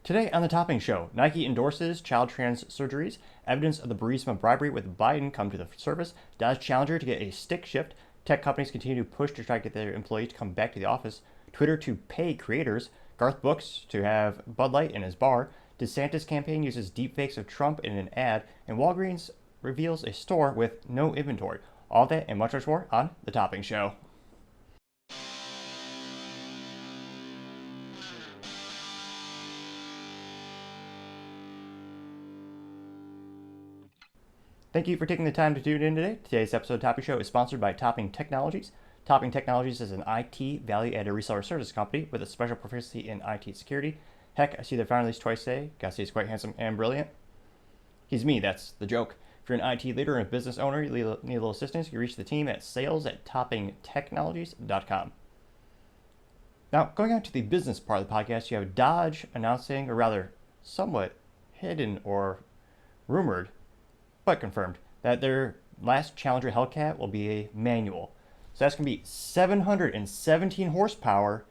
Today on the Topping Show, Nike endorses child trans surgeries, evidence of the Burisma bribery with Biden come to the surface, Dodge Challenger to get a stick shift, tech companies continue to push to try to get their employees to come back to the office, Twitter to pay creators, Garth Brooks to have Bud Light in his bar, DeSantis campaign uses deepfakes of Trump in an ad, and Walgreens reveals a store with no inventory. All that and much more on the Topping Show. Thank you for taking the time to tune in today. Today's episode of Topping Show is sponsored by Topping Technologies. Topping Technologies is an IT value-added reseller service company with a special proficiency in IT security. Heck, I see their founder at least twice a day. Gotta say he's quite handsome and brilliant. He's me, that's the joke. If you're an IT leader and a business owner, you need a little assistance, you can reach the team at sales@toppingtechnologies.com. Now, going on to the business part of the podcast, you have Dodge announcing, or rather, somewhat hidden or rumored, but confirmed, that their last Challenger Hellcat will be a manual. So that's going to be 717 horsepower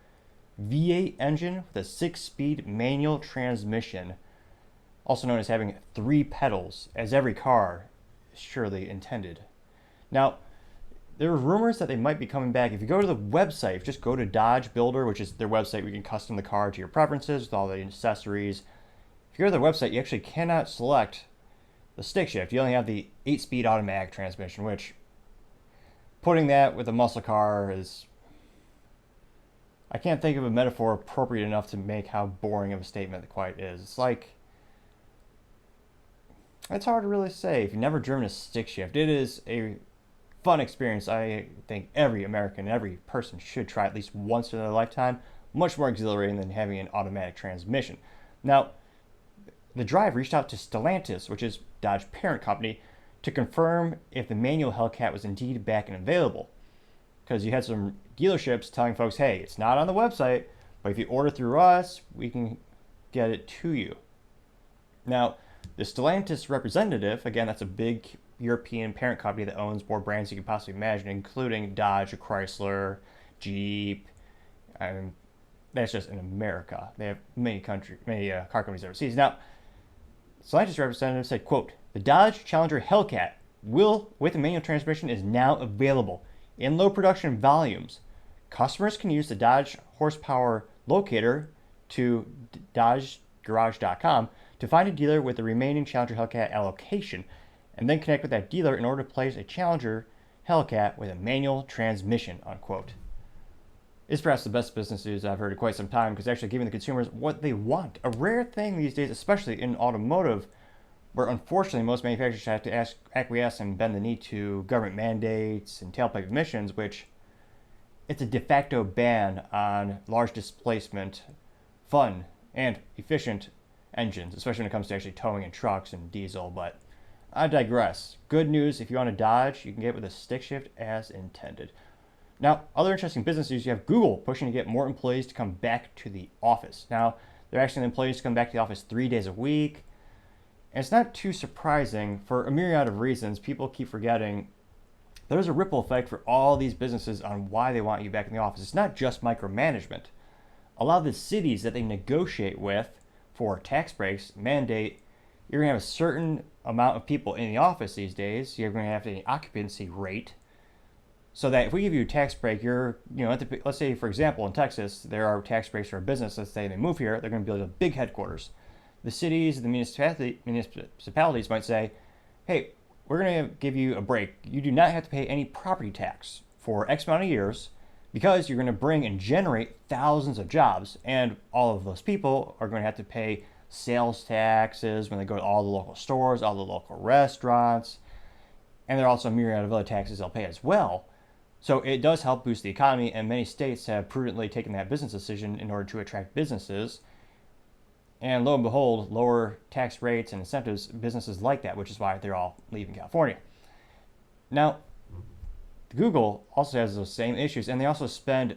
V8 engine with a 6-speed manual transmission, also known as having 3 pedals, as every car is surely intended. Now, there are rumors that they might be coming back. If you go to the website, just go to Dodge Builder, which is their website where you can custom the car to your preferences with all the accessories. If you go to their website, you actually cannot select the stick shift. You only have the 8-speed automatic transmission, which putting that with a muscle car is, I can't think of a metaphor appropriate enough to make how boring of a statement it quite is. It's like, it's hard to really say if you've never driven a stick shift. It is a fun experience. I think every American, every person should try at least once in their lifetime. Much more exhilarating than having an automatic transmission. Now, the drive reached out to Stellantis, which is Dodge parent company, to confirm if the manual Hellcat was indeed back and available. Because you had some dealerships telling folks, hey, it's not on the website, but if you order through us, we can get it to you. Now, the Stellantis representative, again, that's a big European parent company that owns more brands you can possibly imagine, including Dodge, Chrysler, Jeep, and that's just in America. They have many car companies overseas. Now, Stellantis representative said, quote, the Dodge Challenger Hellcat with a manual transmission is now available in low production volumes. Customers can use the Dodge horsepower locator to dodgegarage.com to find a dealer with the remaining Challenger Hellcat allocation and then connect with that dealer in order to place a Challenger Hellcat with a manual transmission, unquote. It's perhaps the best business news I've heard in quite some time because it's actually giving the consumers what they want. A rare thing these days, especially in automotive, where unfortunately most manufacturers have to acquiesce and bend the knee to government mandates and tailpipe emissions, which it's a de facto ban on large displacement, fun, and efficient engines, especially when it comes to actually towing in trucks and diesel, but I digress. Good news, if you want to Dodge, you can get it with a stick shift as intended. Now, other interesting business news, you have Google pushing to get more employees to come back to the office. Now, they're asking the employees to come back to the office 3 days a week. And it's not too surprising for a myriad of reasons. People keep forgetting there's a ripple effect for all these businesses on why they want you back in the office. It's not just micromanagement. A lot of the cities that they negotiate with for tax breaks mandate you're going to have a certain amount of people in the office these days. You're going to have an occupancy rate. So that if we give you a tax break, let's say, for example, in Texas, there are tax breaks for a business. Let's say they move here, they're going to build a big headquarters. The cities, the municipalities might say, hey, we're going to give you a break. You do not have to pay any property tax for X amount of years because you're going to bring and generate thousands of jobs. And all of those people are going to have to pay sales taxes when they go to all the local stores, all the local restaurants. And there are also a myriad of other taxes they'll pay as well. So it does help boost the economy, and many states have prudently taken that business decision in order to attract businesses. And lo and behold, lower tax rates and incentives, businesses like that, which is why they're all leaving California. Now, Google also has those same issues, and they also spend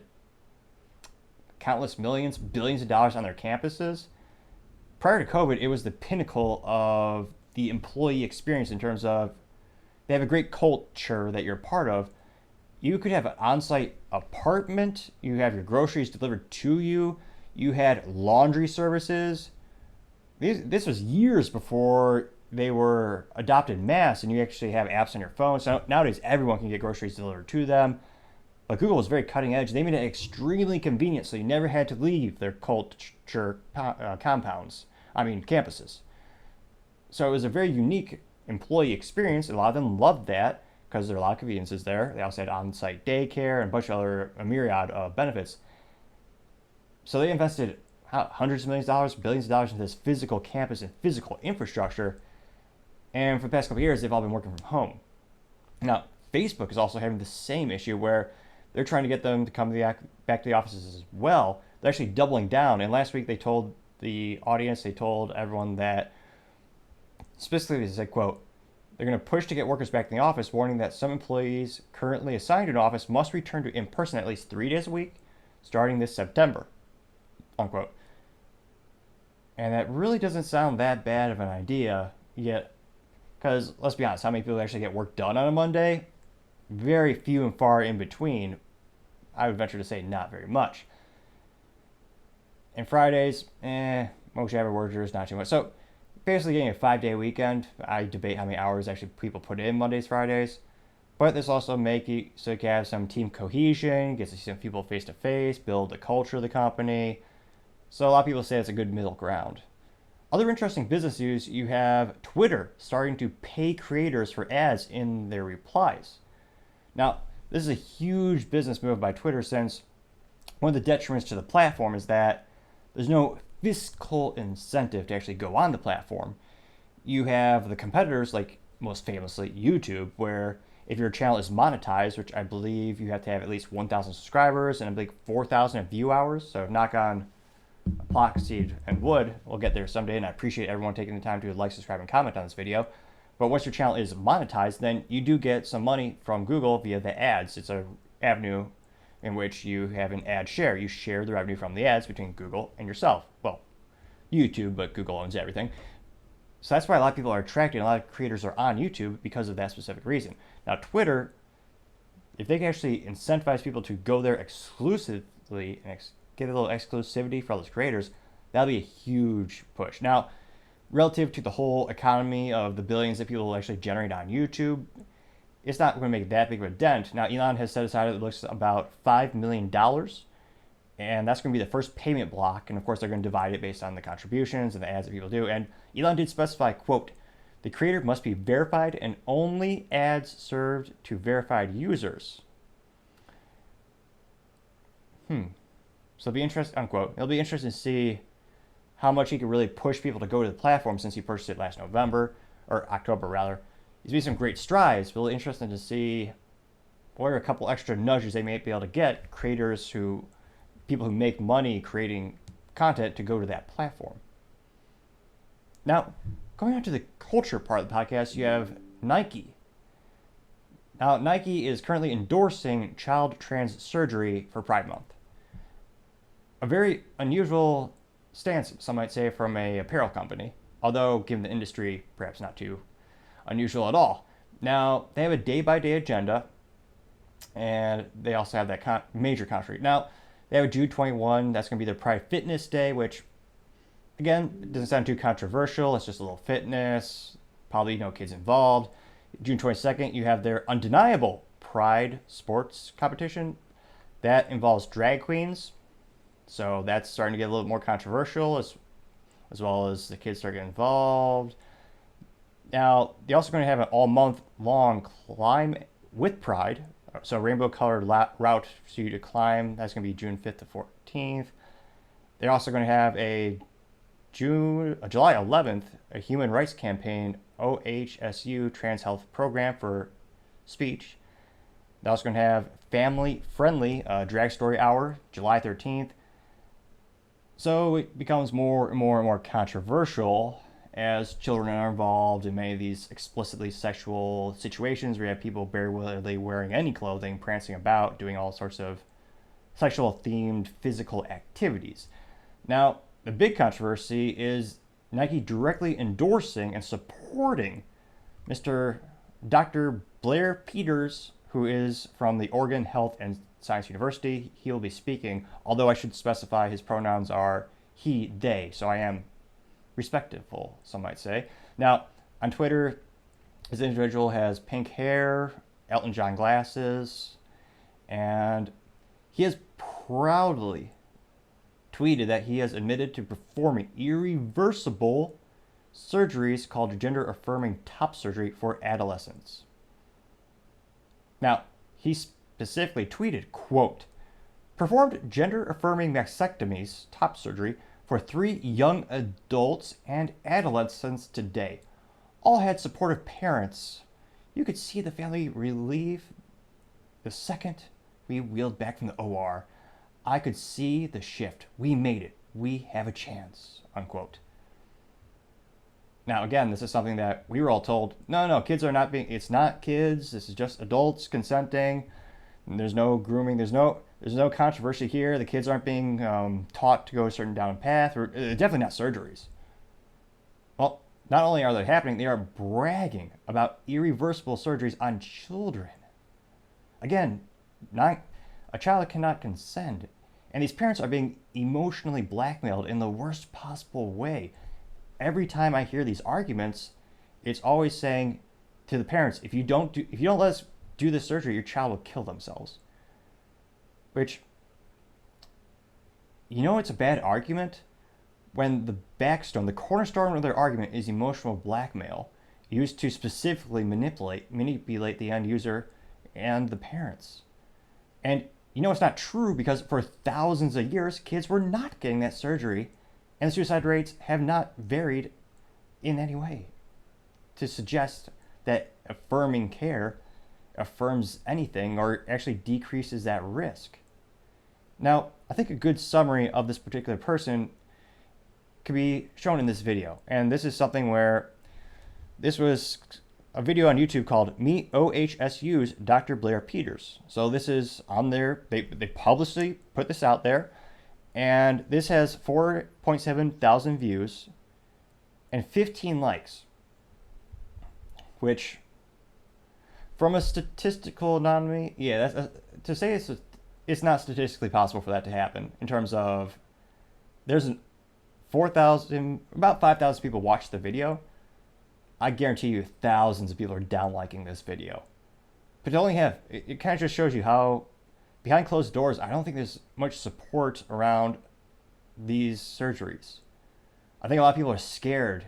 countless millions, billions of dollars on their campuses. Prior to COVID, it was the pinnacle of the employee experience in terms of they have a great culture that you're a part of. You could have an on-site apartment. You have your groceries delivered to you. You had laundry services. this was years before they were adopted en masse, and you actually have apps on your phone. So nowadays, everyone can get groceries delivered to them. But Google was very cutting edge. They made it extremely convenient, so you never had to leave their culture campuses. So it was a very unique employee experience. A lot of them loved that because there are a lot of conveniences there. They also had on-site daycare and a bunch of other a myriad of benefits. So they invested hundreds of millions of dollars, billions of dollars into this physical campus and physical infrastructure. And for the past couple of years, they've all been working from home. Now, Facebook is also having the same issue where they're trying to get them to come back to the offices as well. They're actually doubling down. And last week they told the audience, they told everyone that, specifically they said, quote, they're going to push to get workers back in the office, warning that some employees currently assigned to an office must return to in-person at least 3 days a week starting this September, unquote. And that really doesn't sound that bad of an idea yet, because let's be honest, how many people actually get work done on a Monday? Very few and far in between. I would venture to say not very much. And Fridays, most average workers, not too much. So basically getting a 5-day weekend. I debate how many hours actually people put in Mondays, Fridays. But this also make it so you can have some team cohesion, get to see some people face to face, build the culture of the company. So a lot of people say it's a good middle ground. Other interesting business news, you have Twitter starting to pay creators for ads in their replies. Now, this is a huge business move by Twitter, since one of the detriments to the platform is that there's no fiscal incentive to actually go on the platform. You have the competitors, like most famously YouTube, where if your channel is monetized, which I believe you have to have at least 1,000 subscribers and I believe 4,000 view hours, so knock on epoxy and wood, we'll get there someday, and I appreciate everyone taking the time to like, subscribe, and comment on this video. But once your channel is monetized, then you do get some money from Google via the ads. It's an avenue in which you have an ad share. You share the revenue from the ads between Google and yourself. Well, YouTube, but Google owns everything. So that's why a lot of people are attracted, and a lot of creators are on YouTube because of that specific reason. Now, Twitter, if they can actually incentivize people to go there exclusively and get a little exclusivity for all those creators, that'll be a huge push. Now, relative to the whole economy of the billions that people will actually generate on YouTube, it's not going to make that big of a dent. Now, Elon has set aside, it looks about $5 million, and that's going to be the first payment block. And of course, they're going to divide it based on the contributions and the ads that people do. And Elon did specify, quote, the creator must be verified and only ads served to verified users. So it'll be interesting, unquote. It'll be interesting to see how much he could really push people to go to the platform, since he purchased it last November, or October rather. He's made some great strides, but really interesting to see what are a couple extra nudges they may be able to get people who make money creating content to go to that platform. Now, going on to the culture part of the podcast, you have Nike. Now, Nike is currently endorsing child trans surgery for Pride Month. A very unusual stance, some might say, from a apparel company, although given the industry, perhaps not too unusual at all. Now, they have a day-by-day agenda, and they also have that major controversy. Now, they have a June 21, that's going to be their Pride Fitness Day, which, again, it doesn't sound too controversial. It's just a little fitness, probably no kids involved. June 22nd, you have their undeniable Pride sports competition. That involves drag queens. So that's starting to get a little more controversial, as well as the kids start getting involved. Now, they're also going to have an all-month-long climb with Pride. So rainbow-colored route for you to climb. That's going to be June 5th to 14th. They're also going to have a July 11th, a human rights campaign, OHSU Trans Health Program for speech. They're also going to have family-friendly drag story hour, July 13th. So it becomes more and more controversial as children are involved in many of these explicitly sexual situations where you have people barely wearing any clothing, prancing about, doing all sorts of sexual-themed physical activities. Now, the big controversy is Nike directly endorsing and supporting Mr. Dr. Blair Peters, who is from the Oregon Health and Science University. He will be speaking, although I should specify his pronouns are he, they, so I am respectful, some might say. Now, on Twitter, this individual has pink hair, Elton John glasses, and he has proudly tweeted that he has admitted to performing irreversible surgeries called gender-affirming top surgery for adolescents. Now, he specifically tweeted, quote, performed gender-affirming mastectomies, top surgery, for 3 young adults and adolescents today. All had supportive parents. You could see the family relief the second we wheeled back from the OR. I could see the shift. We made it. We have a chance, unquote. Now, again, this is something that we were all told, no, kids are not being, it's not kids, this is just adults consenting. There's no grooming, there's no controversy here. The kids aren't being taught to go a certain down path, or definitely not surgeries. Well, not only are they happening, they are bragging about irreversible surgeries on children. Again, a child cannot consent, and these parents are being emotionally blackmailed in the worst possible way. Every time I hear these arguments, it's always saying to the parents, if you don't let us do this surgery, your child will kill themselves. Which, it's a bad argument when the backstone, the cornerstone of their argument is emotional blackmail used to specifically manipulate the end user and the parents. And it's not true, because for thousands of years, kids were not getting that surgery, and the suicide rates have not varied in any way to suggest that affirming care affirms anything or actually decreases that risk. Now, I think a good summary of this particular person could be shown in this video. And this is something where this was a video on YouTube called Meet OHSU's Dr. Blair Peters. So this is on there. They publicly put this out there. And this has 4.7 thousand views and 15 likes, which, from a statistical anomaly, to say it's not statistically possible for that to happen. In terms of, there's about 5,000 people watched the video. I guarantee you thousands of people are down liking this video. But to only have, it kind of just shows you how, behind closed doors, I don't think there's much support around these surgeries. I think a lot of people are scared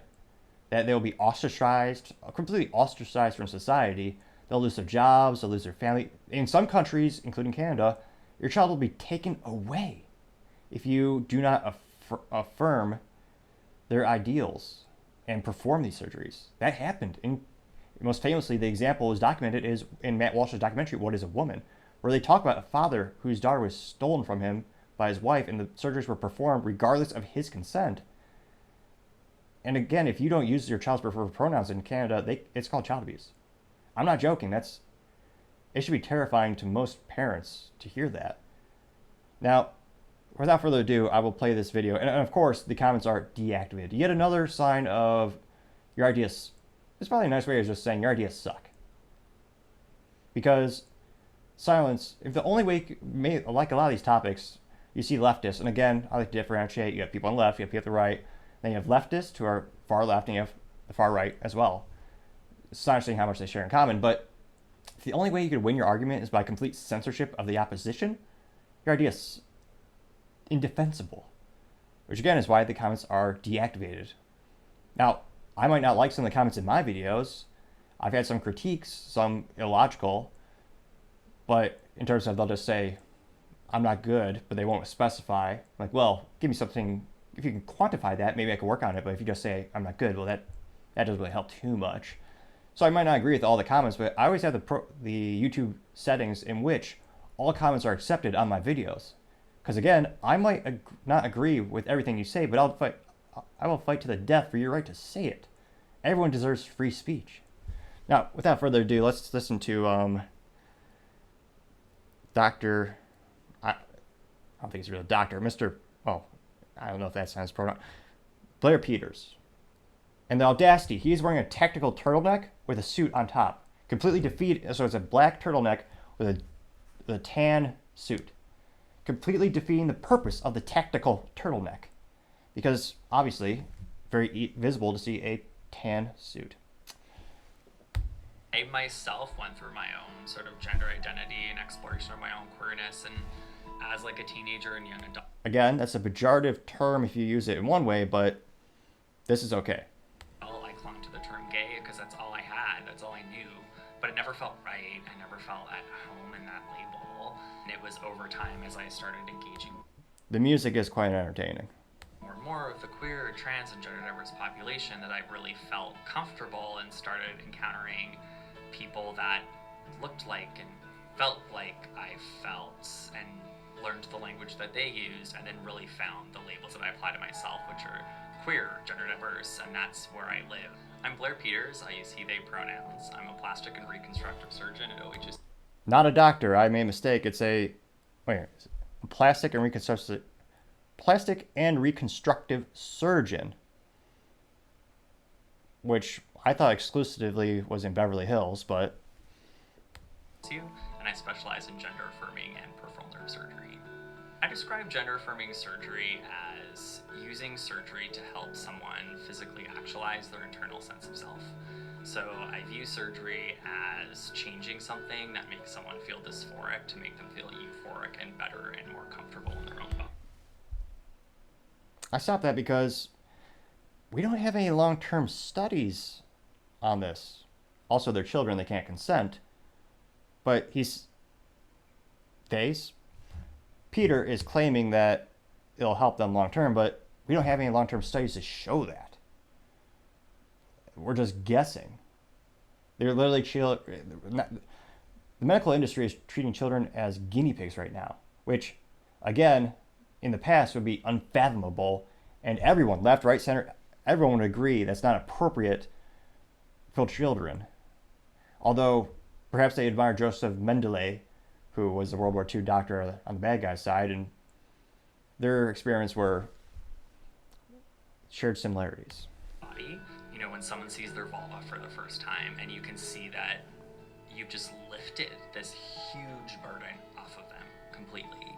that they'll be ostracized, completely ostracized from society. They'll lose their jobs, they'll lose their family. In some countries, including Canada, your child will be taken away if you do not affirm their ideals and perform these surgeries. That happened. Most famously, the example is documented is in Matt Walsh's documentary, What is a Woman?, where they talk about a father whose daughter was stolen from him by his wife, and the surgeries were performed regardless of his consent. And again, if you don't use your child's preferred pronouns in Canada, it's called child abuse. I'm not joking. It should be terrifying to most parents to hear that. Now, without further ado, I will play this video. And of course, the comments are deactivated. Yet another sign of your ideas. It's probably a nice way of just saying your ideas suck. Because silence, if the only way, like a lot of these topics, you see leftists, and again, I like to differentiate. You have people on the left, you have people on the right, then you have leftists who are far left, and you have the far right as well. It's astonishing how much they share in common, but if the only way you could win your argument is by complete censorship of the opposition, your idea is indefensible, which again is why the comments are deactivated. Now, I might not like some of the comments in my videos. I've had some critiques, some illogical, but in terms of they'll just say, I'm not good, but they won't specify. Like, well, give me something. If you can quantify that, maybe I can work on it. But if you just say, I'm not good, well, that doesn't really help too much. So I might not agree with all the comments, but I always have the YouTube settings in which all comments are accepted on my videos. Because again, I might not agree with everything you say, but I will fight to the death for your right to say it. Everyone deserves free speech. Now, without further ado, let's listen to Dr. I don't think he's a real doctor, Mr. Oh, I don't know if that's his pronoun. Blair Peters. And the audacity, he's wearing a tactical turtleneck with a suit on top. Completely defeated, so it's a black turtleneck with a tan suit. Completely defeating the purpose of the tactical turtleneck. Because, obviously, very visible to see a tan suit. I myself went through my own sort of gender identity and exploration of my own queerness, and as like a teenager and young adult. Again, that's a pejorative term if you use it in one way, but this is okay. I clung to the term gay because that's all I had, that's all I knew, but it never felt right. I never felt at home in that label, and it was over time as I started engaging. The music is quite entertaining. More and more of the queer, trans, and gender diverse population that I really felt comfortable and started encountering people that looked like and felt like I felt, and learned the language that they used, and then really found the labels that I apply to myself, which are queer, gender diverse, and that's where I live. I'm Blair Peters. I use he, they pronouns. I'm a plastic and reconstructive surgeon at OHS. Not a doctor. I made a mistake. It's a plastic and reconstructive surgeon, which I thought exclusively was in Beverly Hills, but. And I specialize in gender affirming and peripheral nerve surgery. I describe gender affirming surgery as using surgery to help someone physically actualize their internal sense of self. So I view surgery as changing something that makes someone feel dysphoric to make them feel euphoric and better and more comfortable in their own body. I stopped that because we don't have any long-term studies on this. Also, they're children, they can't consent. But Peter is claiming that it'll help them long-term, but we don't have any long-term studies to show that. We're just guessing. They're literally the medical industry is treating children as guinea pigs right now, which, again, in the past would be unfathomable, and everyone, left, right, center, everyone would agree that's not appropriate for children. Although, perhaps they admire Joseph Mendele, who was a World War II doctor on the bad guy's side, and their experiments were shared similarities. You know, when someone sees their vulva for the first time, and you can see that you've just lifted this huge burden off of them completely.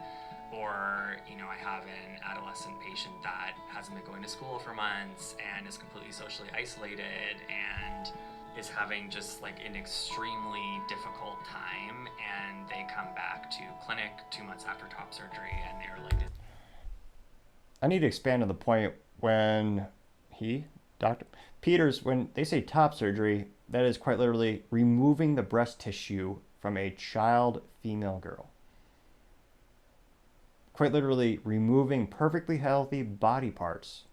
Or, you know, I have an adolescent patient that hasn't been going to school for months and is completely socially isolated and is having just like an extremely difficult time, and they come back to clinic 2 months after top surgery and they're like, I need to expand on the point when Dr. Peters, when they say top surgery, that is quite literally removing the breast tissue from a child female girl. Quite literally removing perfectly healthy body parts.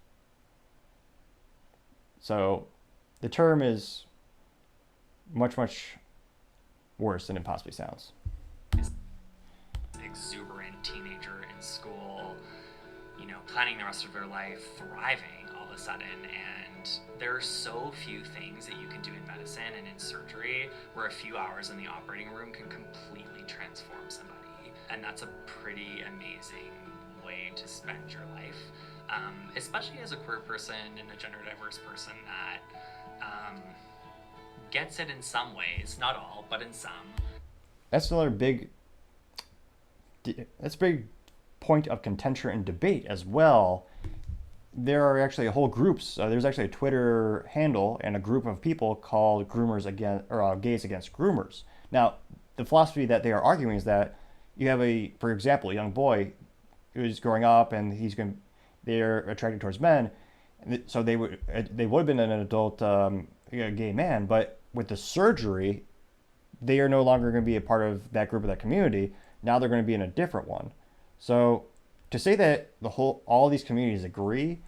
So the term is much, much worse than it possibly sounds. Exuberant teenager in school, you know, planning the rest of their life, thriving all of a sudden, and there are so few things that you can do in medicine and in surgery where a few hours in the operating room can completely transform somebody, and that's a pretty amazing way to spend your life, especially as a queer person and a gender diverse person that gets it in some ways, not all, but in some. That's another big point of contention and debate as well. There are actually whole groups. There's actually a Twitter handle and a group of people called Gays Against Groomers. Now, the philosophy that they are arguing is that you have for example, a young boy who's growing up and they're attracted towards men, so they would have been an adult gay man, but with the surgery, they are no longer going to be a part of that group of that community. Now they're going to be in a different one. So to say that all these communities agree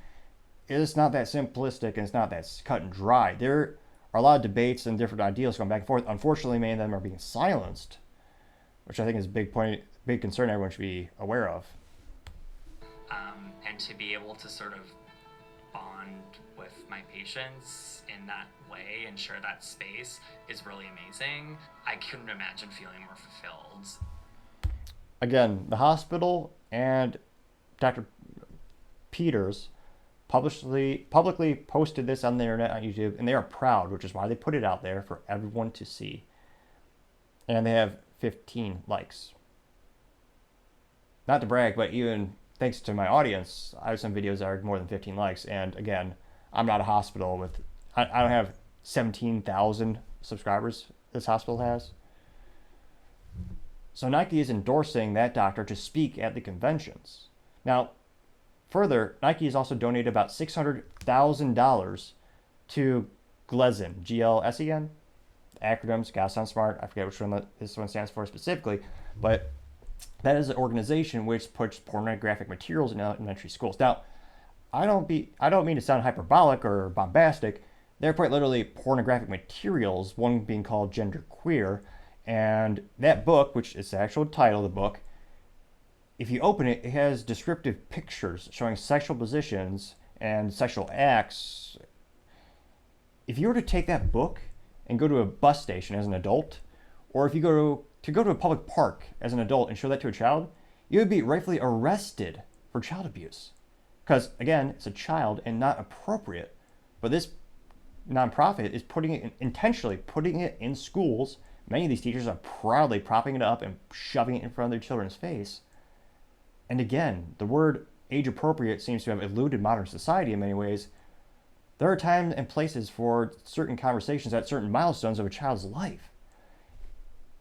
is not that simplistic, and it's not that cut and dry. There are a lot of debates and different ideas going back and forth. Unfortunately, many of them are being silenced, which I think is a big concern everyone should be aware of. And to be able to sort of bond with my patients in that way and share that space is really amazing. I couldn't imagine feeling more fulfilled. Again, the hospital and Dr. Peters publicly posted this on the internet, on YouTube, and they are proud, which is why they put it out there for everyone to see. And they have 15 likes. Not to brag, but even thanks to my audience, I have some videos that are more than 15 likes. And again, I'm not a hospital with, I don't have 17,000 subscribers this hospital has. So Nike is endorsing that doctor to speak at the conventions. Now, further, Nike has also donated about $600,000 to GLSEN, G-L-S-E-N. Acronyms, gotta sound smart. I forget which one this one stands for specifically, but that is an organization which puts pornographic materials in elementary schools. Now, I don't mean to sound hyperbolic or bombastic. They're quite literally pornographic materials, one being called Gender Queer. And that book, which is the actual title of the book, if you open it, it has descriptive pictures showing sexual positions and sexual acts. If you were to take that book and go to a bus station as an adult, or if you go to a public park as an adult and show that to a child, you would be rightfully arrested for child abuse. Because, again, it's a child and not appropriate. But this nonprofit is intentionally putting it in schools. Many of these teachers are proudly propping it up and shoving it in front of their children's face. And again, the word age appropriate seems to have eluded modern society in many ways. There are times and places for certain conversations at certain milestones of a child's life.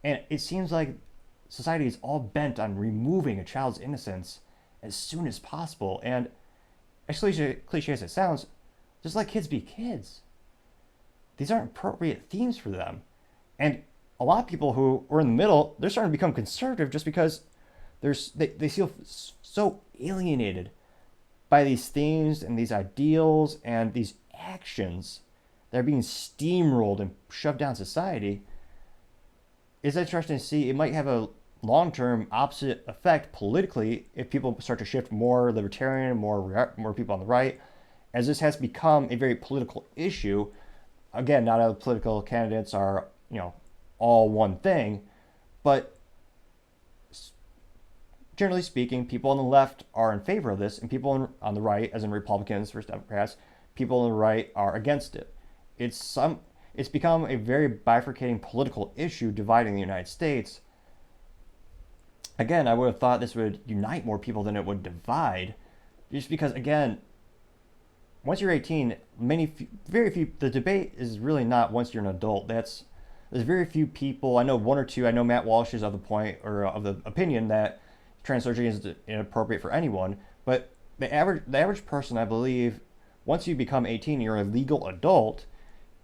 And it seems like society is all bent on removing a child's innocence as soon as possible. And as cliche as it sounds, just let kids be kids. These aren't appropriate themes for them. And a lot of people who are in the middle, they're starting to become conservative just because they feel so alienated by these themes and these ideals and these actions that are being steamrolled and shoved down society. It's interesting to see. It might have a long-term opposite effect politically if people start to shift more libertarian, more people on the right, as this has become a very political issue. Again, not all political candidates are, all one thing, but generally speaking, people on the left are in favor of this, and people on the right, as in Republicans versus Democrats, people on the right are against it. It's become a very bifurcating political issue dividing the United States. Again, I would have thought this would unite more people than it would divide, just because, again, once you're 18, very few, the debate is really not once you're an adult. There's very few people, I know one or two, I know Matt Walsh is of the point, or of the opinion that trans surgery is inappropriate for anyone, but the average person, I believe, once you become 18, you're a legal adult,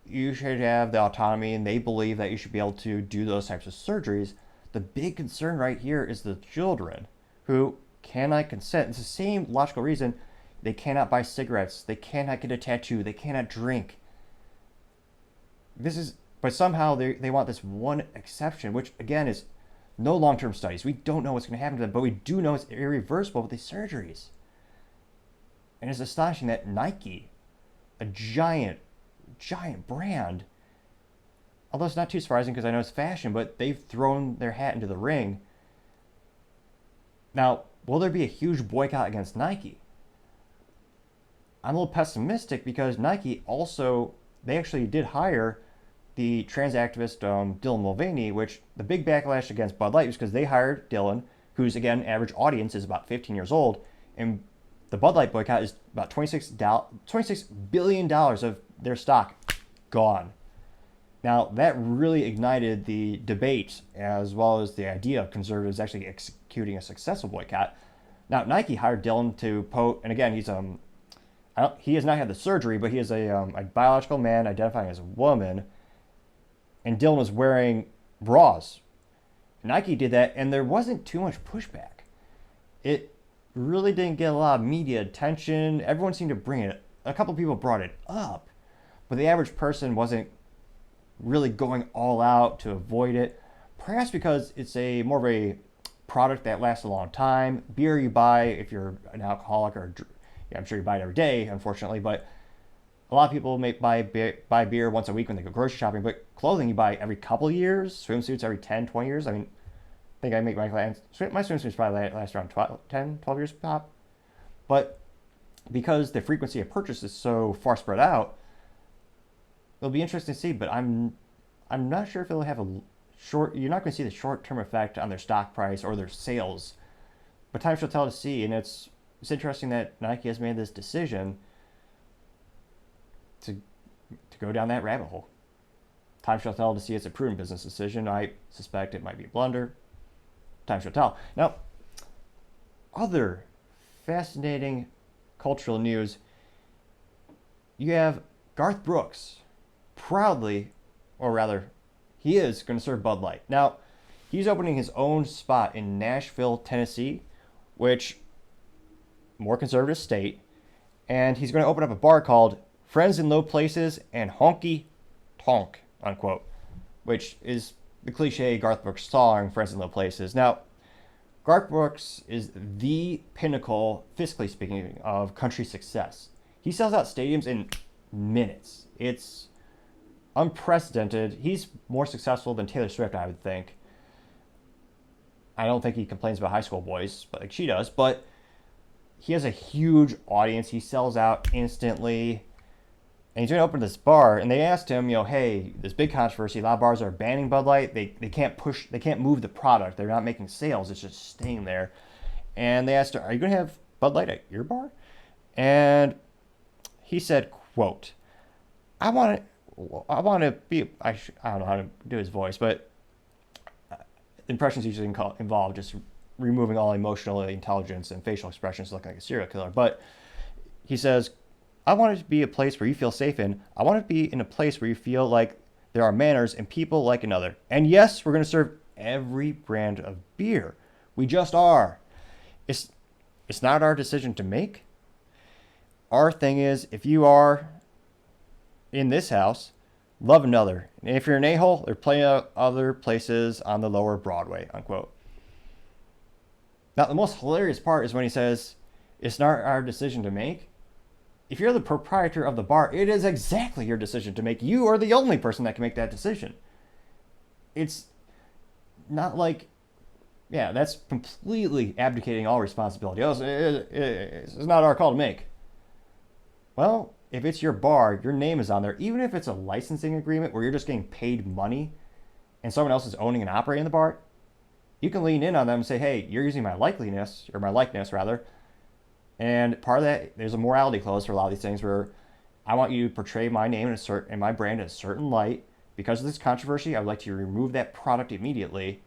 you should have the autonomy, and they believe that you should be able to do those types of surgeries. The big concern right here is the children who cannot consent. It's the same logical reason they cannot buy cigarettes, they cannot get a tattoo, they cannot drink. But somehow they want this one exception, which again is no long-term studies. We don't know what's going to happen to them, but we do know it's irreversible with these surgeries. And it's astonishing that Nike, a giant brand, although it's not too surprising because I know it's fashion, but they've thrown their hat into the ring. Now, will there be a huge boycott against Nike? I'm a little pessimistic because Nike they actually did hire the trans activist Dylan Mulvaney, which the big backlash against Bud Light was because they hired Dylan, whose, again, average audience is about 15 years old, and the Bud Light boycott is about $26 billion of their stock gone. Now, that really ignited the debate as well as the idea of conservatives actually executing a successful boycott. Now, Nike hired Dylan to and again, he has not had the surgery, but he is a biological man identifying as a woman, and Dylan was wearing bras. Nike did that, and there wasn't too much pushback. It really didn't get a lot of media attention. Everyone seemed to bring it. A couple people brought it up, but the average person wasn't really going all out to avoid it. Perhaps because it's more of a product that lasts a long time. Beer you buy if you're an alcoholic, I'm sure you buy it every day, unfortunately, but a lot of people may buy beer once a week when they go grocery shopping, but clothing you buy every couple of years, swimsuits every 10, 20 years. I mean, I think I make my swimsuits probably last around 12 years pop. But because the frequency of purchase is so far spread out, it'll be interesting to see, but I'm not sure if it'll have you're not going to see the short-term effect on their stock price or their sales, but time shall tell to see. And it's interesting that Nike has made this decision. to go down that rabbit hole. Time shall tell to see it's a prudent business decision. I suspect it might be a blunder. Time shall tell. Now, other fascinating cultural news. You have Garth Brooks proudly, or rather, he is going to serve Bud Light. Now, he's opening his own spot in Nashville, Tennessee, which, more conservative state, and he's going to open up a bar called Friends in Low Places and Honky Tonk, unquote, which is the cliche Garth Brooks song, Friends in Low Places. Now, Garth Brooks is the pinnacle, fiscally speaking, of country success. He sells out stadiums in minutes. It's unprecedented. He's more successful than Taylor Swift, I would think. I don't think he complains about high school boys, but like she does, but he has a huge audience. He sells out instantly. And he's going to open this bar, and they asked him, hey, this big controversy. A lot of bars are banning Bud Light. They can't move the product. They're not making sales. It's just staying there. And they asked him, are you going to have Bud Light at your bar? And he said, quote, I want to be, I don't know how to do his voice, but impressions usually involve just removing all emotional intelligence and facial expressions to look like a serial killer. But he says, I want it to be a place where you feel safe in. I want to be in a place where you feel like there are manners and people like another. And yes, we're going to serve every brand of beer. We just are. It's not our decision to make. Our thing is, if you are in this house, love another. And if you're an a-hole, there are plenty of other places on the lower Broadway, unquote. Now, the most hilarious part is when he says, it's not our decision to make. If you're the proprietor of the bar, it is exactly your decision to make. You are the only person that can make that decision. It's not like, that's completely abdicating all responsibility. It's not our call to make. Well, if it's your bar, your name is on there. Even if it's a licensing agreement where you're just getting paid money and someone else is owning and operating the bar, you can lean in on them and say, hey, you're using my likeness, and part of that, there's a morality clause for a lot of these things where I want you to portray my name and my brand in a certain light. Because of this controversy, I would like to remove that product immediately.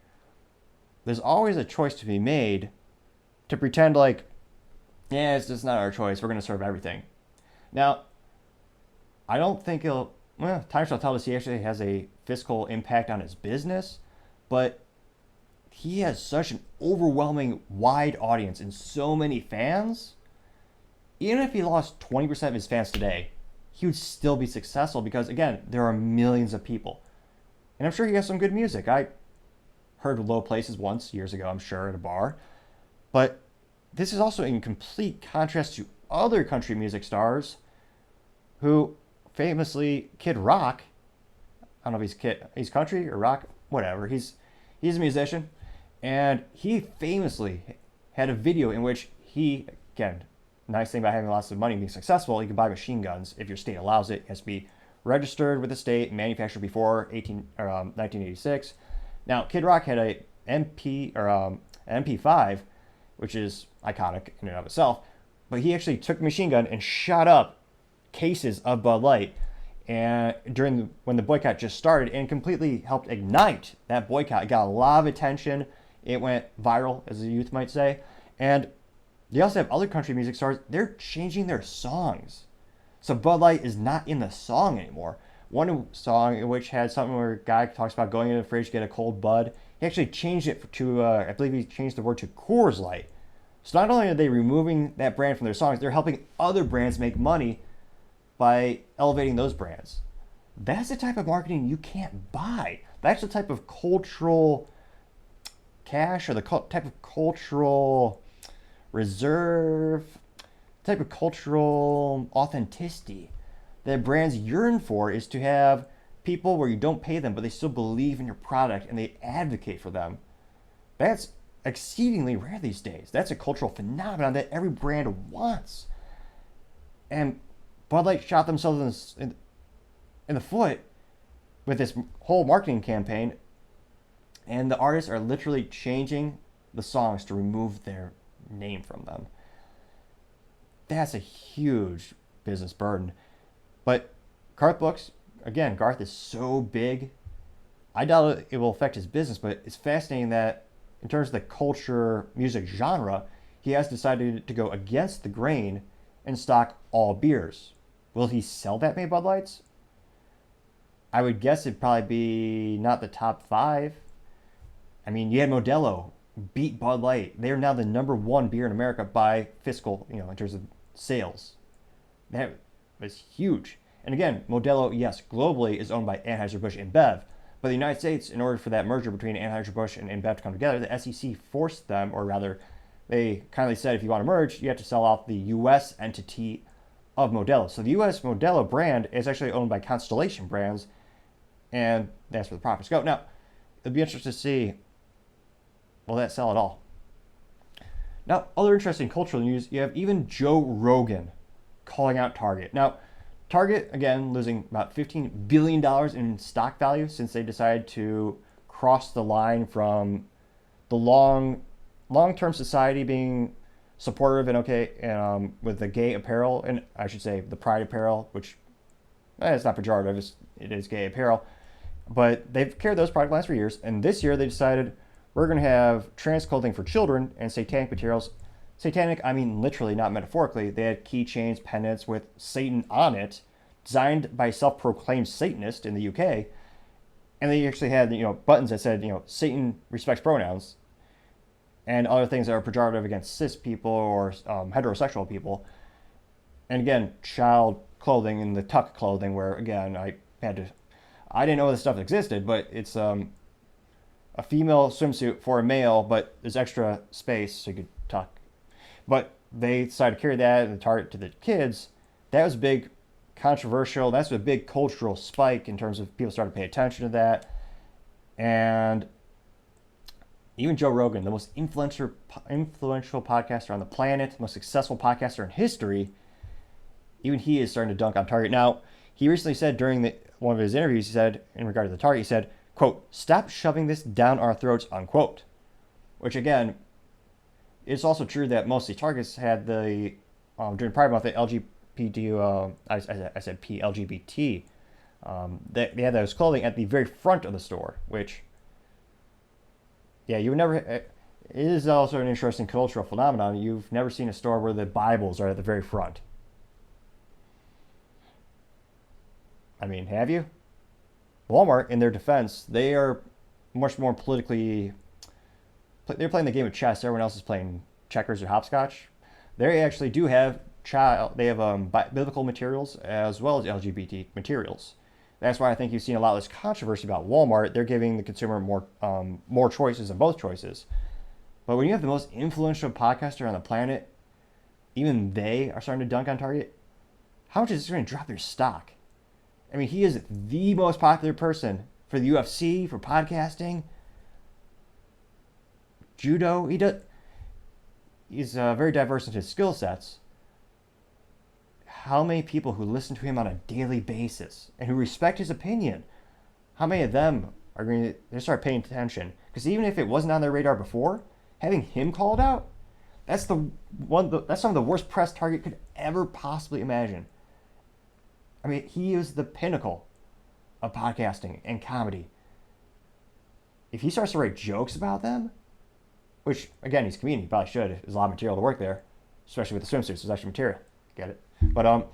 There's always a choice to be made to pretend like, it's just not our choice. We're going to serve everything. Now, I don't think time shall tell us he actually has a fiscal impact on his business, but he has such an overwhelming wide audience and so many fans. Even if he lost 20% of his fans today, he would still be successful because, again, there are millions of people. And I'm sure he has some good music. I heard Low Places once, years ago, I'm sure, at a bar. But this is also in complete contrast to other country music stars who famously, Kid Rock, I don't know if he's country or rock, whatever. He's a musician. And he famously had a video in which he, again, nice thing about having lots of money and being successful, you can buy machine guns if your state allows it. It has to be registered with the state, manufactured before 1986. Now, Kid Rock had a MP5, which is iconic in and of itself, but he actually took the machine gun and shot up cases of Bud Light and when the boycott just started, and completely helped ignite that boycott. It got a lot of attention. It went viral, as the youth might say. And they also have other country music stars. They're changing their songs. So Bud Light is not in the song anymore. One song in which had something where a guy talks about going into the fridge to get a cold Bud. He actually changed it to, I believe he changed the word to Coors Light. So not only are they removing that brand from their songs, they're helping other brands make money by elevating those brands. That's the type of marketing you can't buy. That's the type of cultural cash, or the type of cultural reserve, type of cultural authenticity that brands yearn for, is to have people where you don't pay them, but they still believe in your product and they advocate for them. That's exceedingly rare these days. That's a cultural phenomenon that every brand wants. And Bud Light shot themselves in the foot with this whole marketing campaign, and the artists are literally changing the songs to remove their name from them. That's a huge business burden. But Garth Brooks, again, Garth is so big. I doubt it will affect his business, but it's fascinating that in terms of the culture music genre, he has decided to go against the grain and stock all beers. Will he sell that many Bud Lights? I would guess it'd probably be not the top five. I mean, you had Modelo beat Bud Light. They are now the number one beer in America by fiscal, in terms of sales. That was huge. And again, Modelo, yes, globally is owned by Anheuser-Busch InBev. But the United States, in order for that merger between Anheuser-Busch and InBev to come together, the SEC forced them, or rather, they kindly said if you want to merge, you have to sell off the U.S. entity of Modelo. So the U.S. Modelo brand is actually owned by Constellation Brands, and that's where the profits go. Now, it'll be interesting to see, will that sell at all? Now, other interesting cultural news, you have even Joe Rogan calling out Target. Now, Target, again, losing about $15 billion in stock value since they decided to cross the line from the long-term society being supportive and okay with the gay apparel, and I should say the pride apparel, which it's not pejorative, it is gay apparel. But they've carried those product lines for years, and this year they decided we're going to have trans clothing for children and satanic materials. Satanic, I mean literally, not metaphorically. They had keychains, pendants with Satan on it, designed by a self-proclaimed Satanist in the UK. And they actually had, buttons that said, Satan respects pronouns, and other things that are pejorative against cis people or heterosexual people. And again, child clothing and the tuck clothing, where again, I didn't know this stuff existed, but it's a female swimsuit for a male, but there's extra space so you could tuck. But they decided to carry that and target to the kids. That was big, controversial. That's a big cultural spike in terms of people started to pay attention to that. And even Joe Rogan, the most influential podcaster on the planet, most successful podcaster in history, even he is starting to dunk on Target. Now, he recently said during one of his interviews, he said, in regard to the Target, he said, quote, "Stop shoving this down our throats," unquote. Which, again, it's also true that most of the Targets had during Pride Month, the LGBT, I said LGBT, they had those clothing at the very front of the store, which, yeah, you would never, it is also an interesting cultural phenomenon. You've never seen a store where the Bibles are at the very front. I mean, have you? Walmart, in their defense, they are much more politically, they're playing the game of chess. Everyone else is playing checkers or hopscotch. They actually do have biblical materials as well as LGBT materials. That's why I think you've seen a lot of this controversy about Walmart. They're giving the consumer more choices and both choices. But when you have the most influential podcaster on the planet, even they are starting to dunk on Target. How much is this going to drop their stock? I mean, he is the most popular person for the UFC, for podcasting, judo. He's very diverse in his skill sets. How many people who listen to him on a daily basis and who respect his opinion, how many of them are going to start paying attention? Because even if it wasn't on their radar before, having him called out, that's some of the worst press Target could ever possibly imagine. I mean, he is the pinnacle of podcasting and comedy. If he starts to write jokes about them, which, again, he's a comedian, he probably should. There's a lot of material to work there, especially with the swimsuits. There's extra material. Get it? But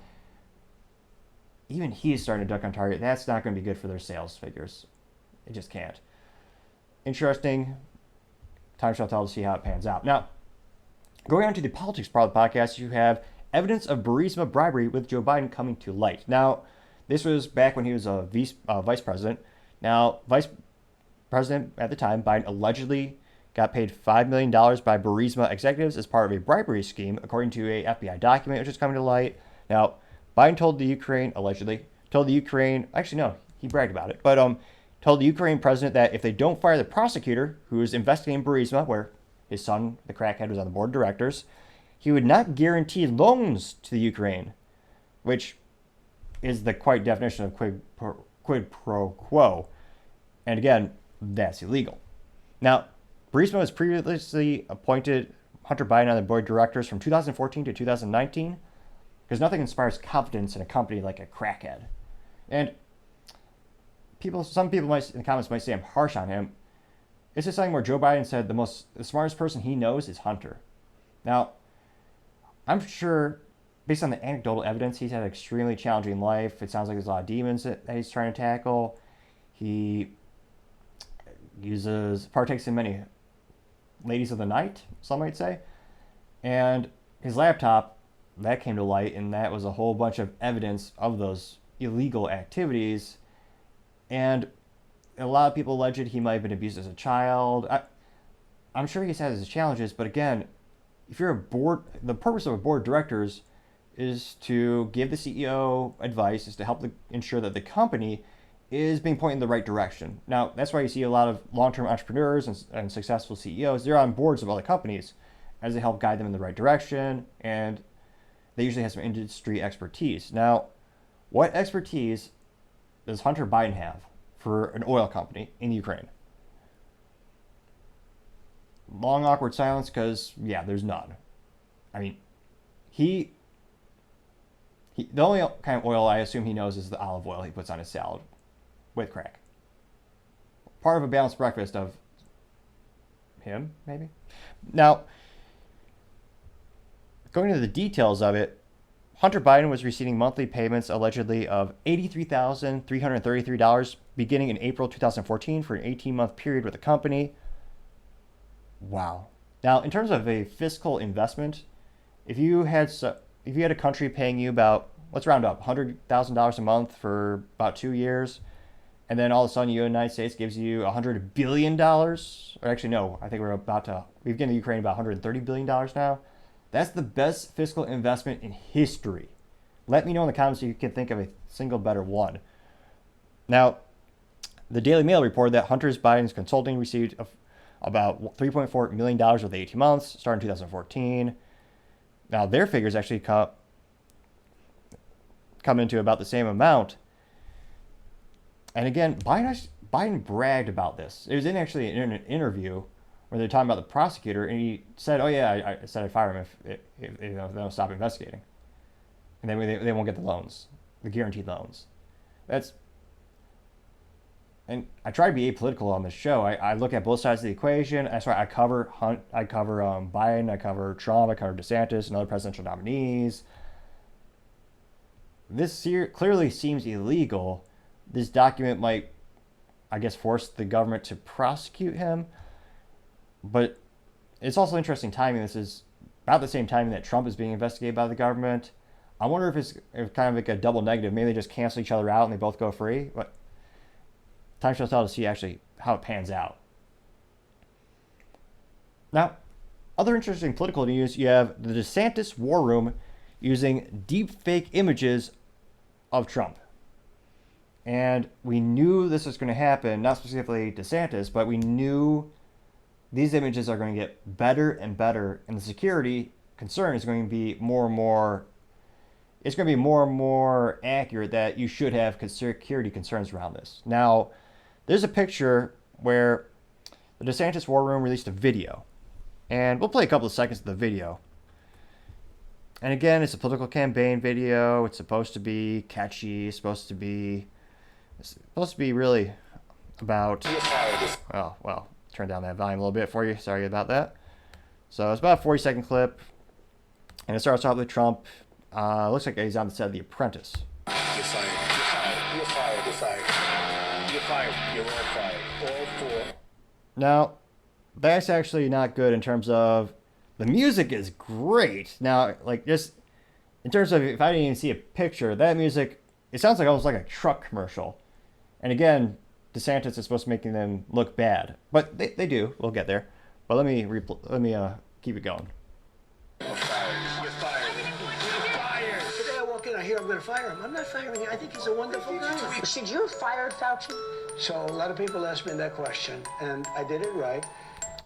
even he's starting to duck on Target. That's not going to be good for their sales figures. It just can't. Interesting. Time shall tell to see how it pans out. Now, going on to the politics part of the podcast, you have evidence of Burisma bribery with Joe Biden coming to light. Now, this was back when he was a vice president. Now, vice president at the time, Biden allegedly got paid $5 million by Burisma executives as part of a bribery scheme, according to a FBI document which is coming to light. Now, Biden told the Ukraine, actually no, he bragged about it, but told the Ukraine president that if they don't fire the prosecutor who is investigating Burisma, where his son, the crackhead, was on the board of directors, he would not guarantee loans to the Ukraine, which is the quite definition of quid pro quo. And again, that's illegal. Now, Burisma was previously appointed Hunter Biden on the board of directors from 2014 to 2019, because nothing inspires confidence in a company like a crackhead. And some people might in the comments might say I'm harsh on him. It's just something where Joe Biden said the smartest person he knows is Hunter. Now, I'm sure, based on the anecdotal evidence, he's had an extremely challenging life. It sounds like there's a lot of demons that he's trying to tackle. He partakes in many ladies of the night, some might say. And his laptop, that came to light, and that was a whole bunch of evidence of those illegal activities. And a lot of people alleged he might have been abused as a child. I'm sure he's had his challenges, but again, if you're a board, the purpose of a board of directors is to give the CEO advice, is to help ensure that the company is being pointed in the right direction. Now, that's why you see a lot of long-term entrepreneurs and successful CEOs, they're on boards of other companies as they help guide them in the right direction, and they usually have some industry expertise. Now, what expertise does Hunter Biden have for an oil company in Ukraine? Long, awkward silence because, yeah, there's none. I mean, the only kind of oil I assume he knows is the olive oil he puts on his salad with crack. Part of a balanced breakfast of him, maybe? Now, going into the details of it, Hunter Biden was receiving monthly payments allegedly of $83,333 beginning in April 2014 for an 18-month period with the company. Wow. Now, in terms of a fiscal investment, if you had a country paying you about, let's round up, $100,000 a month for about 2 years, and then all of a sudden the United States gives you $100 billion, or actually no, I think we've given Ukraine about $130 billion now. That's the best fiscal investment in history. Let me know in the comments if you can think of a single better one. Now, the Daily Mail reported that Hunter Biden's consulting received about $3.4 million over 18 months, starting in 2014. Now, their figures actually come into about the same amount. And again, Biden bragged about this. It was in an interview where they're talking about the prosecutor, and he said, "Oh yeah, I said I'd fire him if they don't stop investigating, and then they won't get the loans, the guaranteed loans." And I try to be apolitical on this show. I look at both sides of the equation. That's why I cover Biden, I cover Trump, I cover DeSantis and other presidential nominees. This clearly seems illegal. This document might, I guess, force the government to prosecute him. But it's also interesting timing. This is about the same time that Trump is being investigated by the government. I wonder if it's kind of like a double negative. Maybe they just cancel each other out and they both go free. But time shall tell to see actually how it pans out. Now, other interesting political news, you have the DeSantis war room using deep fake images of Trump. And we knew this was going to happen, not specifically DeSantis, but we knew these images are going to get better and better, and the security concern is going to be more and more accurate, that you should have security concerns around this. Now, there's a picture where the DeSantis war room released a video, and we'll play a couple of seconds of the video. And again, it's a political campaign video. It's supposed to be catchy. It's supposed to be really about, well, turn down that volume a little bit for you. Sorry about that. So it's about a 40-second clip, and it starts off with Trump. Looks like he's on the set of The Apprentice. You're fired. You're fired. You're fired. You're fired. You're all fired. All four. Now, that's actually not good in terms of the music is great. Now, like, just in terms of if I didn't even see a picture, that music, it sounds like almost like a truck commercial. And again, DeSantis is supposed to make them look bad, but they do. We'll get there. But let me keep it going. You're fired. You're fired. You're fired. The day I walk in, I hear I'm going to fire him. I'm not firing him. I think he's a wonderful guy. Should you have fired Fauci? So a lot of people asked me that question, and I did it right.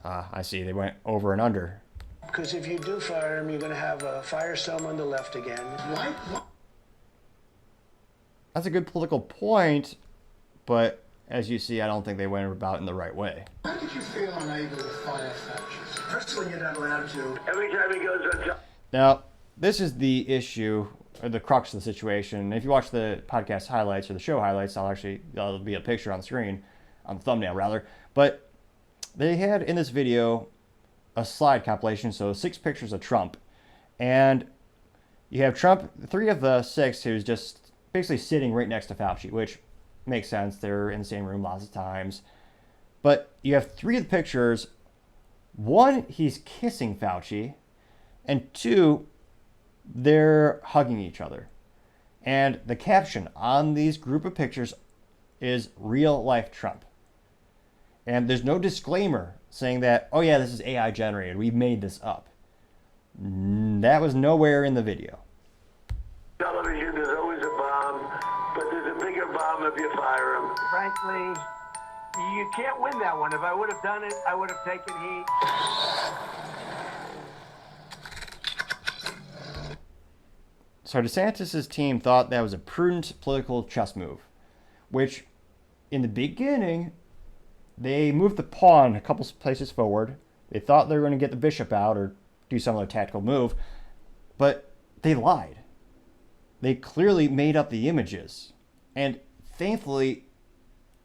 I see. They went over and under. Because if you do fire him, you're going to have a firestorm on the left again. What? That's a good political point, but as you see, I don't think they went about it in the right way. How did you feel unable to fire Fauci? Personally, you're not allowed to. Every time he goes on. Now, this is the issue. the crux of the situation. If you watch the podcast highlights or the show highlights, there'll be a picture on the screen, on the thumbnail rather. But they had in this video a slide compilation, so 6 pictures of Trump. And you have Trump, 3 of the 6, who's just basically sitting right next to Fauci, which makes sense. They're in the same room lots of times. But you have 3 of the pictures. 1, he's kissing Fauci. And 2, they're hugging each other. And the caption on these group of pictures is real life Trump. And there's no disclaimer saying that, oh yeah, this is AI generated. We made this up. That was nowhere in the video. Television, there's always a bomb, but there's a bigger bomb if you fire him. Frankly, you can't win that one. If I would have done it, I would have taken heat. So DeSantis' team thought that was a prudent political chess move, which in the beginning, they moved the pawn a couple places forward. They thought they were going to get the bishop out or do some other tactical move, but they lied. They clearly made up the images. And thankfully,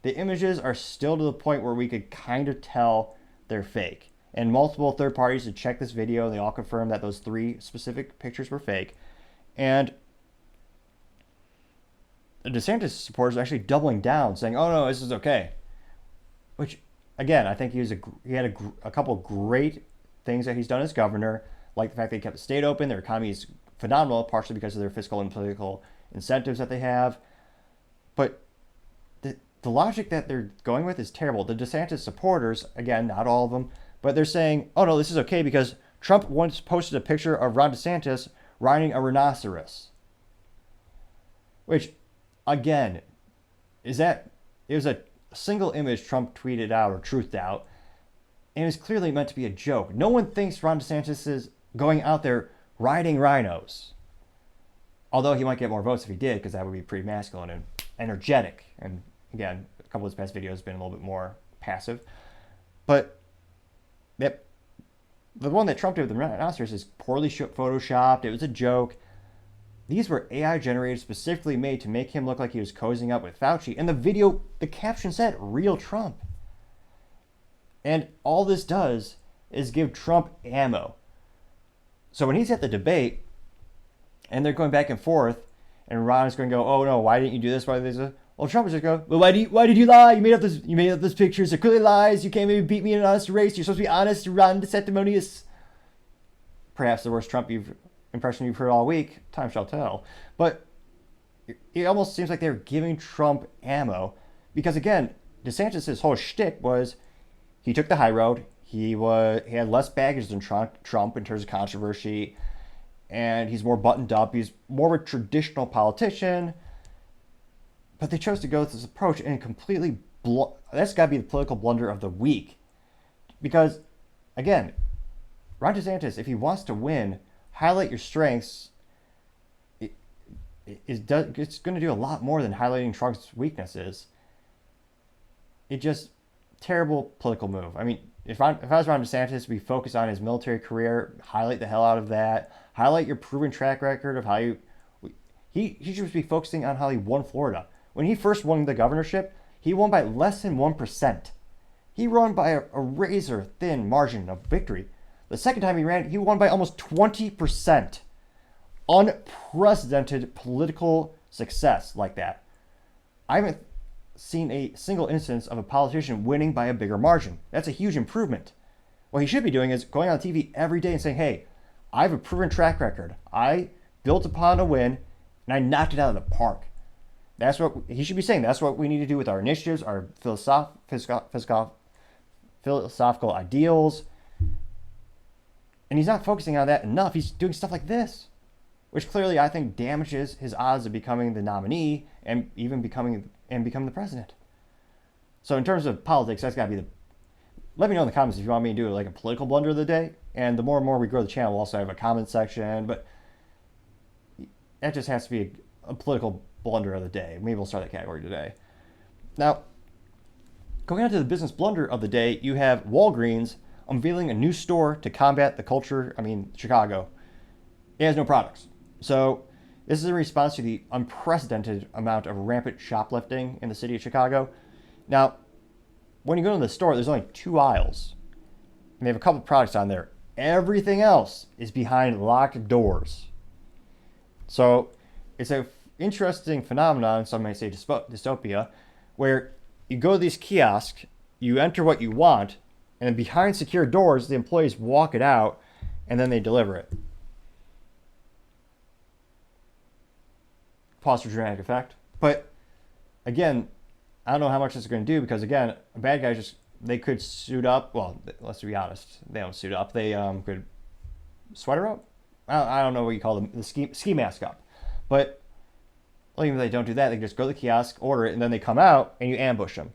the images are still to the point where we could kind of tell they're fake. And multiple third parties had checked this video, and they all confirmed that those 3 specific pictures were fake. And the DeSantis supporters are actually doubling down, saying, oh no, this is okay. Which, again, I think he had a couple great things that he's done as governor, like the fact that he kept the state open. Their economy is phenomenal, partially because of their fiscal and political incentives that they have. But the logic that they're going with is terrible. The DeSantis supporters, again, not all of them, but they're saying, oh no, this is okay because Trump once posted a picture of Ron DeSantis riding a rhinoceros. Which, again, it was a single image Trump tweeted out or truthed out, and it was clearly meant to be a joke. No one thinks Ron DeSantis is going out there riding rhinos. Although he might get more votes if he did, because that would be pretty masculine and energetic. And again, a couple of his past videos have been a little bit more passive. But the one that Trump did with the rhinoceros is poorly photoshopped. It was a joke. These were AI generated, specifically made to make him look like he was cozying up with Fauci. And the video, the caption said, real Trump. And all this does is give Trump ammo. So when he's at the debate, and they're going back and forth, and Ron is going to go, oh no, why didn't you do this? Why did this? Well, Trump is just go, well, why did you lie? You made up this pictures. They're clearly lies. You can't maybe beat me in an honest race. You're supposed to be honest, Ron DeSantis. Perhaps the worst Trump impression you've heard all week. Time shall tell. But it almost seems like they're giving Trump ammo. Because again, DeSantis' whole shtick was he took the high road. He had less baggage than Trump in terms of controversy. And he's more buttoned up. He's more of a traditional politician. But they chose to go with this approach and completely that's got to be the political blunder of the week. Because, again, Ron DeSantis, if he wants to win, highlight your strengths. It's going to do a lot more than highlighting Trump's weaknesses. It just, terrible political move. I mean, if I was Ron DeSantis, we focus on his military career, highlight the hell out of that, highlight your proven track record of how he should be focusing on how he won Florida. When he first won the governorship, he won by less than 1%. He won by a razor-thin margin of victory. The second time he ran, he won by almost 20%. Unprecedented political success like that. I haven't seen a single instance of a politician winning by a bigger margin. That's a huge improvement. What he should be doing is going on TV every day and saying, hey, I have a proven track record. I built upon a win, and I knocked it out of the park. That's what he should be saying. That's what we need to do with our initiatives, our philosophical ideals. And he's not focusing on that enough. He's doing stuff like this, which clearly I think damages his odds of becoming the nominee and even becoming the president. So in terms of politics, that's got to be let me know in the comments if you want me to do like a political blunder of the day. And the more and more we grow the channel, we'll also have a comment section. But that just has to be a political blunder of the day. Maybe we'll start that category today. Now, going on to the business blunder of the day, you have Walgreens unveiling a new store to combat the culture. Chicago. It has no products. So This is in response to the unprecedented amount of rampant shoplifting in the city of Chicago. Now, when you go to the store, there's only 2 aisles. And they have a couple products on there. Everything else is behind locked doors. So it's an interesting phenomenon, some may say dystopia, where you go to these kiosks, you enter what you want, and then behind secure doors, the employees walk it out, and then they deliver it. Pause for dramatic effect. But again, I don't know how much this is going to do because, again, a bad guy they could suit up. Well, let's be honest. They don't suit up. They could sweater up. I don't know what you call them. The ski mask up. But well, even if they don't do that, they can just go to the kiosk, order it, and then they come out and you ambush them.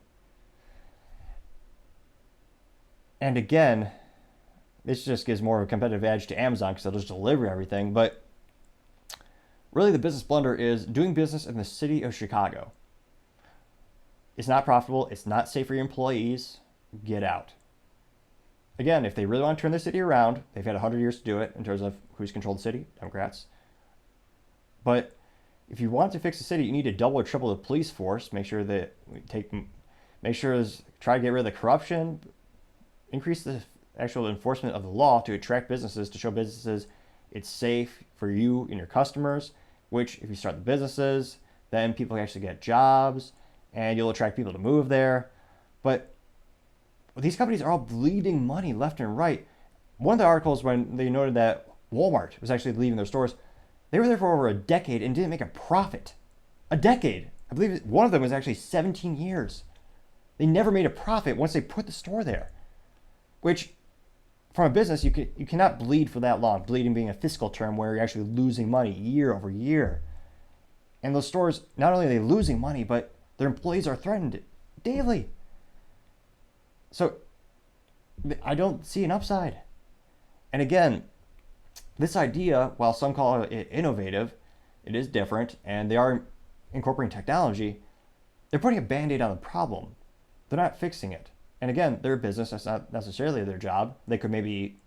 And again, this just gives more of a competitive edge to Amazon because they'll just deliver everything. But really, the business blunder is doing business in the city of Chicago. It's not profitable. It's not safe for your employees. Get out. Again, if they really want to turn the city around, they've had 100 years to do it in terms of who's controlled the city, Democrats. But if you want to fix the city, you need to double or triple the police force. Make sure try to get rid of the corruption, increase the actual enforcement of the law to attract businesses, to show businesses it's safe for you and your customers, which if you start the businesses, then people actually get jobs and you'll attract people to move there. But these companies are all bleeding money left and right. One of the articles, when they noted that Walmart was actually leaving their stores, they were there for over a decade and didn't make a profit. A decade. I believe one of them was actually 17 years. They never made a profit once they put the store there. Which, from a business, you cannot bleed for that long. Bleeding being a fiscal term where you're actually losing money year over year. And those stores, not only are they losing money, but their employees are threatened daily. So I don't see an upside. And again, this idea, while some call it innovative, it is different, and they are incorporating technology, they're putting a Band-Aid on the problem. They're not fixing it. And again, they're a business. That's not necessarily their job. They could maybe,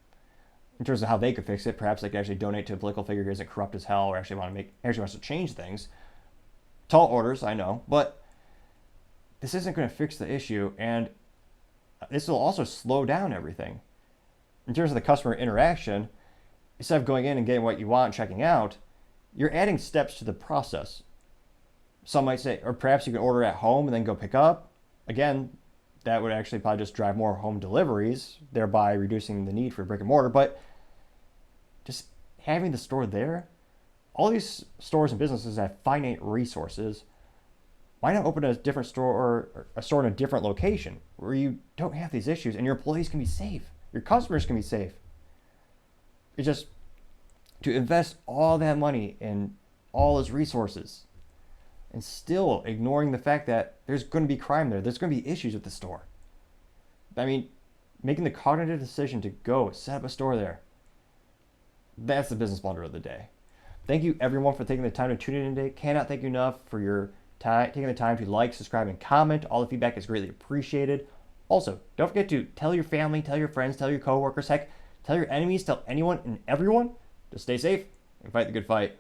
in terms of how they could fix it, perhaps they could actually donate to a political figure who isn't corrupt as hell or actually wants to change things. Tall orders, I know, but this isn't going to fix the issue, and this will also slow down everything. In terms of the customer interaction, instead of going in and getting what you want and checking out, you're adding steps to the process. Some might say, or perhaps you can order at home and then go pick up. Again, that would actually probably just drive more home deliveries, thereby reducing the need for brick and mortar. But just having the store there, all these stores and businesses have finite resources. Why not open a different store or a store in a different location where you don't have these issues and your employees can be safe, your customers can be safe? It's just to invest all that money in all those resources and still ignoring the fact that there's going to be crime there. There's going to be issues with the store. I mean, making the cognitive decision to go set up a store there, that's the business blunder of the day. Thank you everyone for taking the time to tune in today. Cannot thank you enough for your time, taking the time to like, subscribe, and comment. All the feedback is greatly appreciated. Also, don't forget to tell your family, tell your friends, tell your coworkers, heck, tell your enemies, tell anyone and everyone to stay safe and fight the good fight.